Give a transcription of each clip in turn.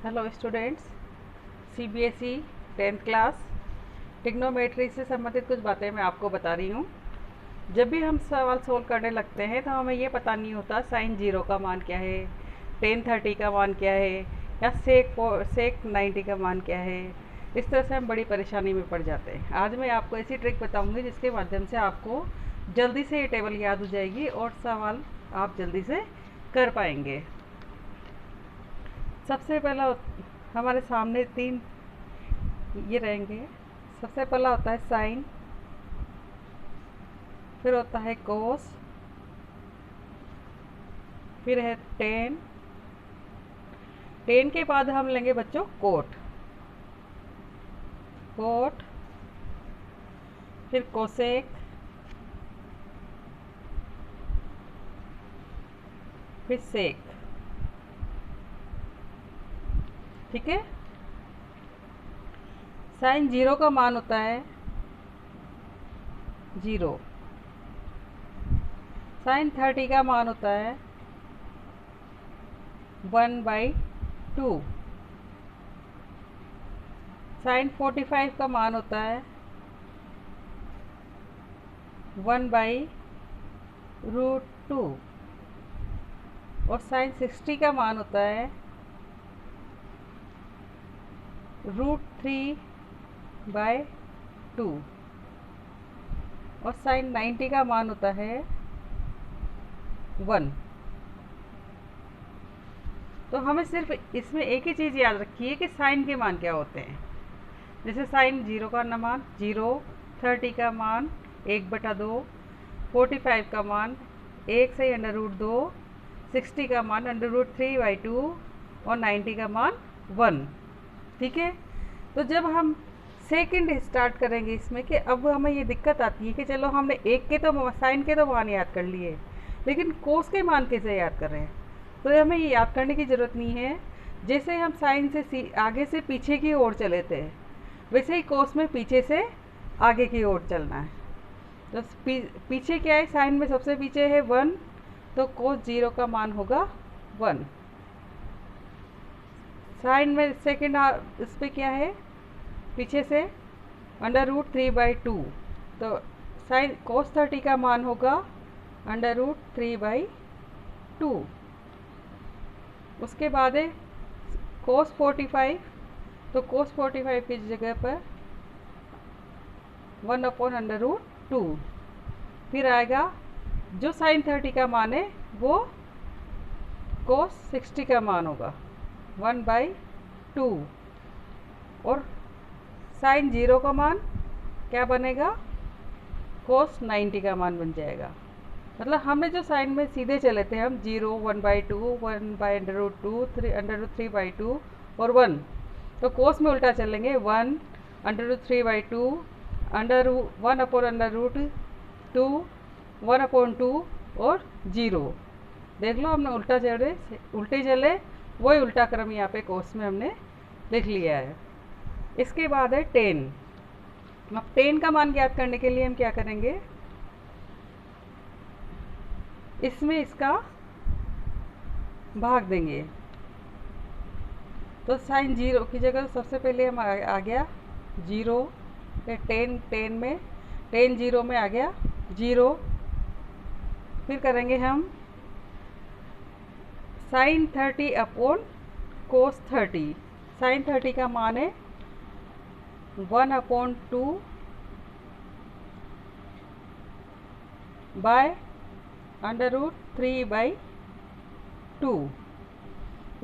Hello students, CBSE 10th class trigonometry से संबंधित कुछ बातें मैं आपको बता रही हूँ। जब भी हम सवाल सोल्व करने लगते हैं तो हमें ये पता नहीं होता साइन 0 का मान क्या है, टेन 30 का मान क्या है, या सेक 90 का मान क्या है। इस तरह से हम बड़ी परेशानी में पड़ जाते हैं। आज मैं आपको ऐसी ट्रिक बताऊँगी जिसके माध्यम से आपको जल्दी से ये टेबल याद हो जाएगी और सवाल आप जल्दी से कर पाएंगे। सबसे पहला हमारे सामने तीन ये रहेंगे। सबसे पहला होता है साइन, फिर होता है कोस, फिर है टेन। टेन के बाद हम लेंगे बच्चों कोट, फिर कोसेक, फिर सेक। ठीक है। साइन 0 का मान होता है 0। साइन 30 का मान होता है 1/2। साइन 45 का मान होता है 1/√2। और साइन 60 का मान होता है √3/2। और साइन 90 का मान होता है 1। तो हमें सिर्फ इसमें एक ही चीज़ याद रखी है कि साइन के मान क्या होते हैं। जैसे साइन 0 का मान 0, 30 का मान 1/2, 45 का मान 1 से √2, 60 का मान √3/2 और 90 का मान 1। ठीक है। तो जब हम सेकंड स्टार्ट करेंगे इसमें कि अब हमें ये दिक्कत आती है कि चलो हमने एक के तो साइन के तो मान याद कर लिए, लेकिन कोस के मान कैसे याद कर रहे हैं। तो हमें ये याद करने की ज़रूरत नहीं है। जैसे हम साइन से आगे से पीछे की ओर चले थे, वैसे ही कोस में पीछे से आगे की ओर चलना है। तो पीछे क्या है, साइन में सबसे पीछे है 1, तो कोस 0 का मान होगा 1। साइन में सेकेंड इस पर क्या है, पीछे से √3/2, तो साइन कोस 30 का मान होगा √3/2। उसके बाद है कोस 45, तो कोस 45 की जगह पर 1/√2। फिर आएगा जो साइन 30 का मान है वो कोस 60 का मान होगा 1/2। और साइन 0 का मान क्या बनेगा, कोस 90 का मान बन जाएगा। मतलब हमने जो साइन में सीधे चले थे हम 0, 1/2, 1/√2, 3/2 और 1, तो कोस में उल्टा चलेंगे 1, √3/2, 1/√2, 1/2 और 0। देख लो हमने उल्टे चले, वही उल्टा क्रम यहाँ पे कोस में हमने लिख लिया है। इसके बाद है टेन। अब टेन का मान ज्ञात करने के लिए हम क्या करेंगे, इसमें इसका भाग देंगे। तो साइन 0 की जगह सबसे पहले हम आ गया 0, टेन में टेन 0 में आ गया 0। फिर करेंगे हम साइन 30 अपॉन कोस 30। साइन 30 का मान है 1/2 बाय √3/2।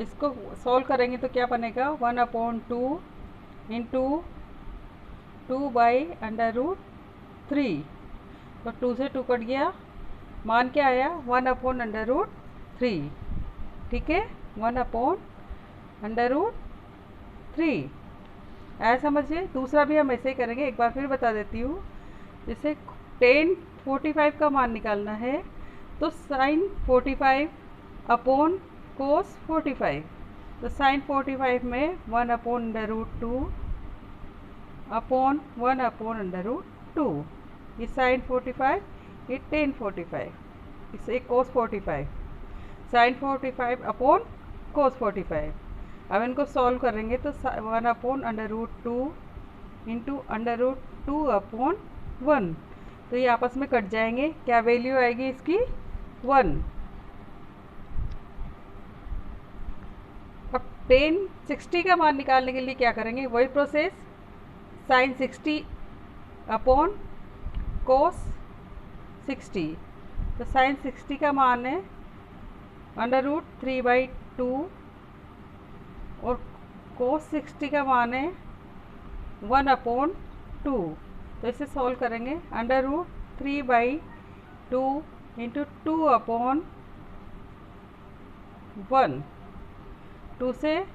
इसको सॉल्व करेंगे तो क्या बनेगा, 1/2 इंटू 2/√3। तो 2 से 2 कट गया, मान क्या आया 1/√3। ठीक है, 1/√3 ऐसा समझिए। दूसरा भी हम ऐसे ही करेंगे, एक बार फिर बता देती हूँ। जैसे टेन 45 का मान निकालना है, तो साइन 45 अपॉन कोस 45। तो साइन 45 में 1/√2 अपॉन 1/√2। ये साइन 45, ये टेन 45, इसे कोस 45, साइन 45 अपॉन कोस 45। अब इनको सॉल्व करेंगे तो 1/√2 इंटू √2 अपॉन 1, तो ये आपस में कट जाएंगे। क्या वैल्यू आएगी इसकी? 1। अब tan 60 का मान निकालने के लिए क्या करेंगे? वही प्रोसेस, sin 60 अपॉन cos 60। तो sin 60 का मान है √3/2 और cos 60 का मान है 1/2। तो इसे सॉल्व करेंगे। √3/2 इंटू 2/1, 2 से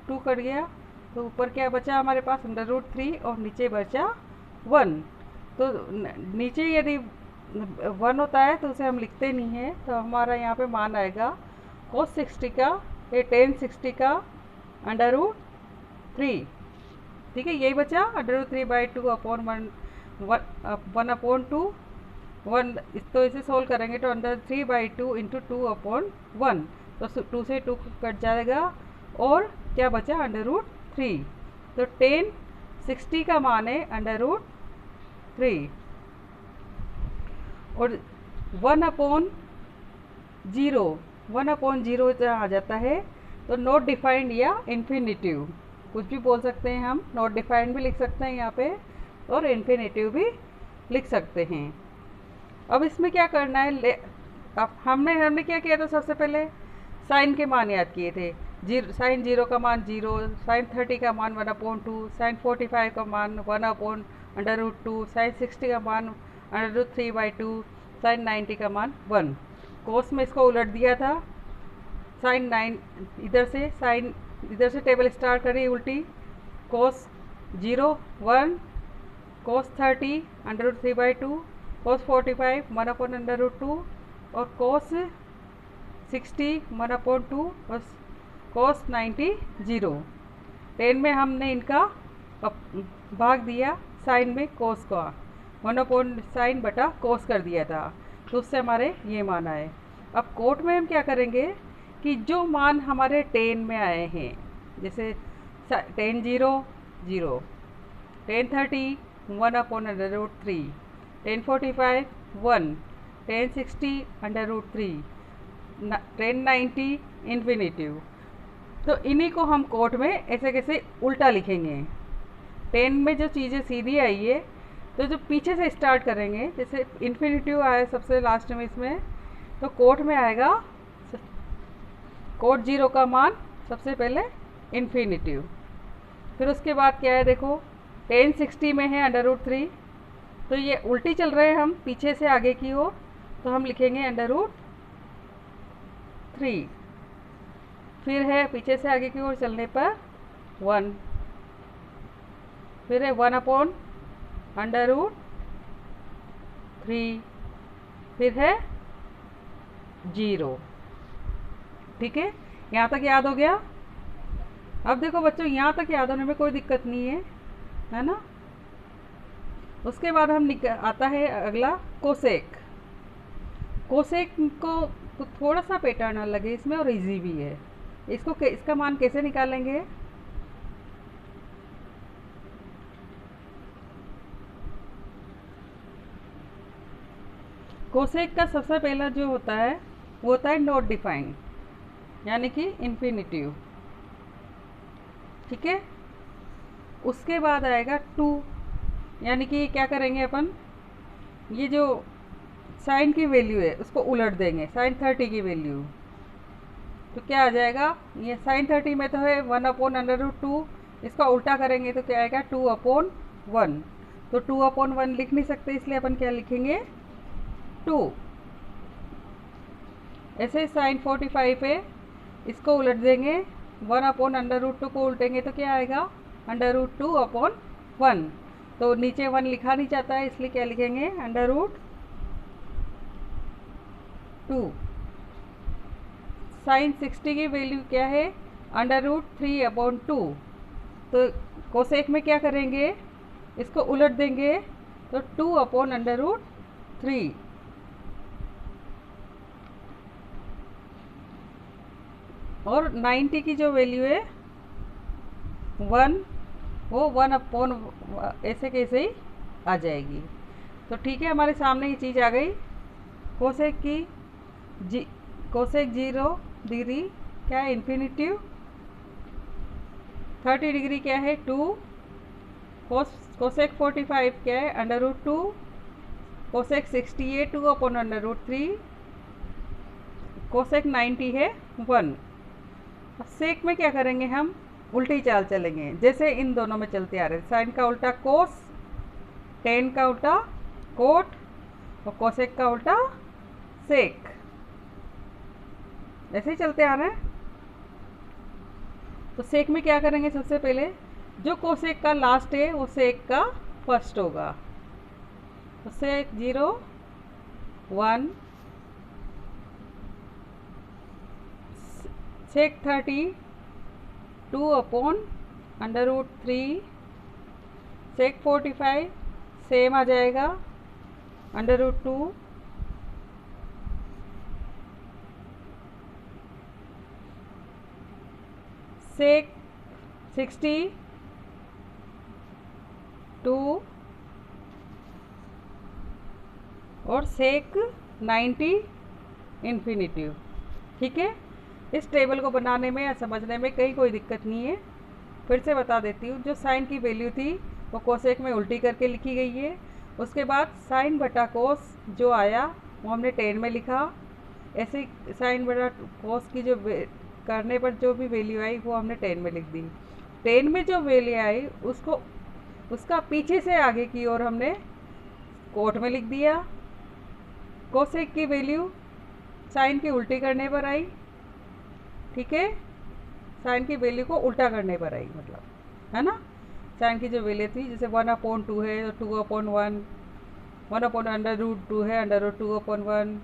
2 कट गया तो ऊपर क्या बचा हमारे पास? √3 और नीचे बचा 1। तो नीचे यदि 1 होता है तो उसे हम लिखते नहीं हैं, तो हमारा यहाँ पे मान आएगा cos 60 का, ये tan 60 का √3। ठीक है, यही बचा √3/2 अपॉन 1/2 1। तो इसे सोल्व करेंगे तो √3/2 इंटू 2/1, तो 2 से 2 कट जाएगा और क्या बचा? √3। तो tan 60 का मान है √3 और 1/0 आ जाता है। तो नॉट डिफाइंड या इन्फिनिटिव, कुछ भी बोल सकते हैं हम। नॉट डिफाइंड भी लिख सकते हैं यहाँ पे और इन्फिनिटिव भी लिख सकते हैं। अब इसमें क्या करना है? अब हमने क्या किया था? सबसे पहले साइन के मान याद किए थे। साइन 0 का मान 0, साइन 30 का मान 1/2, साइन 45 का मान 1/√2, साइन 60 का मान √3/2, साइन 90 का मान 1। कोस में इसको उलट दिया था। साइन 9 इधर से टेबल स्टार्ट करी उल्टी। कोस 0 1, कोस 30 √3/2, कोस 45 1/√2 और कोस 60 1/2 और कोस 90 0। tan में हमने इनका भाग दिया साइन में कोस का, 1/sin बटा कोस कर दिया था, तो उससे हमारे ये मान आए। अब कोट में हम क्या करेंगे कि जो मान हमारे tan में आए हैं, जैसे tan 0 0, tan 30 1/√3, tan 45 1, tan 60 √3, tan 90 infinitive. तो इन्हीं को हम कोट में ऐसे कैसे उल्टा लिखेंगे। tan में जो चीज़ें सीधी आई है, तो जो पीछे से स्टार्ट करेंगे, जैसे इन्फिनिटिव आया सबसे लास्ट में इसमें, तो कोट में आएगा कोट 0 का मान सबसे पहले इन्फिनिटिव। फिर उसके बाद क्या है? देखो tan 60 में है √3, तो ये उल्टी चल रहे हैं हम पीछे से आगे की ओर, तो हम लिखेंगे √3। फिर है पीछे से आगे की ओर चलने पर 1, फिर है 1/√3, फिर है 0। ठीक है, यहाँ तक याद हो गया? अब देखो बच्चों, यहाँ तक याद होने में कोई दिक्कत नहीं है ना। उसके बाद हम आता है अगला कोसेक। कोसेक को थोड़ा सा पैटर्न अलग है इसमें और इजी भी है। इसका मान कैसे निकालेंगे? कोसेक का सबसे पहला जो होता है वो होता है नॉट डिफाइंड, यानी कि इन्फिनिटिव। ठीक है, उसके बाद आएगा 2, यानी कि क्या करेंगे अपन, ये जो साइन की वैल्यू है उसको उलट देंगे, साइन 30 की वैल्यू। तो क्या आ जाएगा? ये साइन 30 में तो है 1/√2, इसका उल्टा करेंगे तो क्या आएगा? 2/1। तो 2/1 लिख नहीं सकते, इसलिए अपन क्या लिखेंगे? 2। ऐसे साइन 45 है, इसको उलट देंगे, 1/√2 को उल्टेंगे तो क्या आएगा? √2/1। तो नीचे 1 लिखा नहीं जाता है, इसलिए क्या लिखेंगे? √2। साइन 60 की वैल्यू क्या है? √3/2। तो कोसेक में क्या करेंगे? इसको उलट देंगे तो 2/√3। और 90 की जो वैल्यू है 1 वो 1/, ऐसे कैसे ही आ जाएगी। तो ठीक है, हमारे सामने ये चीज़ आ गई। कोसेक की कोसेक 0 डिग्री क्या है, इन्फिनिटिव। 30 डिग्री क्या है, 2। कोसेक 45 क्या है, √2। कोसेक 60 है, 2/√3। कोसेक 90 है, 1। अब सेक में क्या करेंगे, हम उल्टी चाल चलेंगे जैसे इन दोनों में चलते आ रहे हैं। साइन का उल्टा कोस, टेन का उल्टा कोट, और कोसेक का उल्टा सेक, ऐसे ही चलते आ रहे हैं। तो सेक में क्या करेंगे, सबसे पहले जो कोसेक का लास्ट है वो सेक का फर्स्ट होगा। तो सेक 0, 1, सेक 30, 2/√3। सेक 45 सेम आ जाएगा, √2। सेक 60, 2, और सेक 90 इन्फिनिटिव। ठीक है, इस टेबल को बनाने में या समझने में कहीं कोई दिक्कत नहीं है। फिर से बता देती हूँ, जो साइन की वैल्यू थी वो कोसेक में उल्टी करके लिखी गई है। उसके बाद साइन बटा कोस जो आया वो हमने 10 में लिखा। ऐसे साइन बटा कोस की जो करने पर जो भी वैल्यू आई वो हमने 10 में लिख दी। 10 में जो वैल्यू आई उसको उसका पीछे से आगे की ओर हमने कोट में लिख दिया। कोसेक की वैल्यू साइन की उल्टी करने पर आई। ठीक है, साइन की वैल्यू को उल्टा करने पर आई, मतलब है ना। साइन की जो वैल्यू थी, जैसे 1/2 है तो 2/1, 1/√2 है √2/1,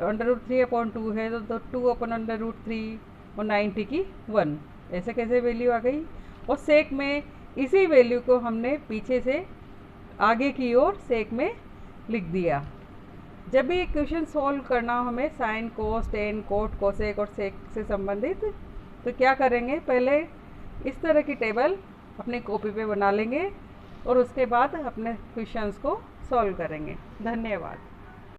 √3/2 है तो 2/√3, और 90 की 1, ऐसे कैसे वैल्यू आ गई। और सेक में इसी वैल्यू को हमने पीछे से आगे की ओर सेक में लिख दिया। जब भी क्वेश्चन सॉल्व करना हो हमें साइन, कोस, टेन, कोट, कोसेक और सेक से संबंधित, तो क्या करेंगे, पहले इस तरह की टेबल अपनी कॉपी पे बना लेंगे और उसके बाद अपने क्वेश्चंस को सॉल्व करेंगे। धन्यवाद।